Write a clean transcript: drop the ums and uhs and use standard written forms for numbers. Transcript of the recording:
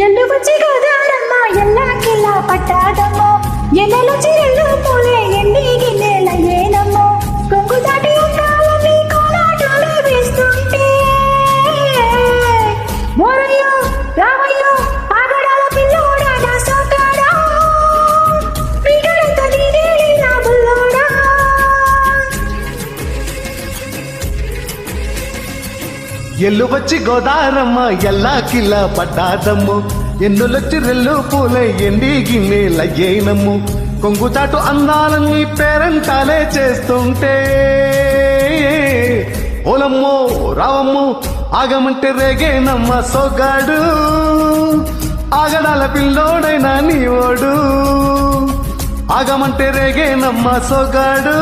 ఎల్లు వచ్చి గోదారమ్మ ఎల్లాకిల్ల పట్టాదమ్మో ఎన్నెలు చిరెల్లు పూలే ఎండి గిన్నెల ఏనమ్మో కొంగు దాటి ఉన్నావని కోలాటాలు వేస్తుంటే మోరయ్యో రామయ్యో ఆగడాల పిల్లోడా నా సోకాడా పీటలంత నీదే నా బుల్లోడా. ఎల్లు వచ్చి గోదారమ్మ ఎల్లాకిల్ల పట్టాదమ్ము ఎన్నులొచ్చి రెల్లు పూలే ఎండి గిన్నెల ఏనమ్ము కొంగుచాటు అందాలన్నీ పేరంటాలే చేస్తుంటే ఓలమ్మో రావమ్మో ఆగమంటే రేగేనమ్మ సోగాడు ఆగడాల పిల్లోడైనా నీ ఓడు ఆగమంటే రేగేనమ్మ సోగాడు.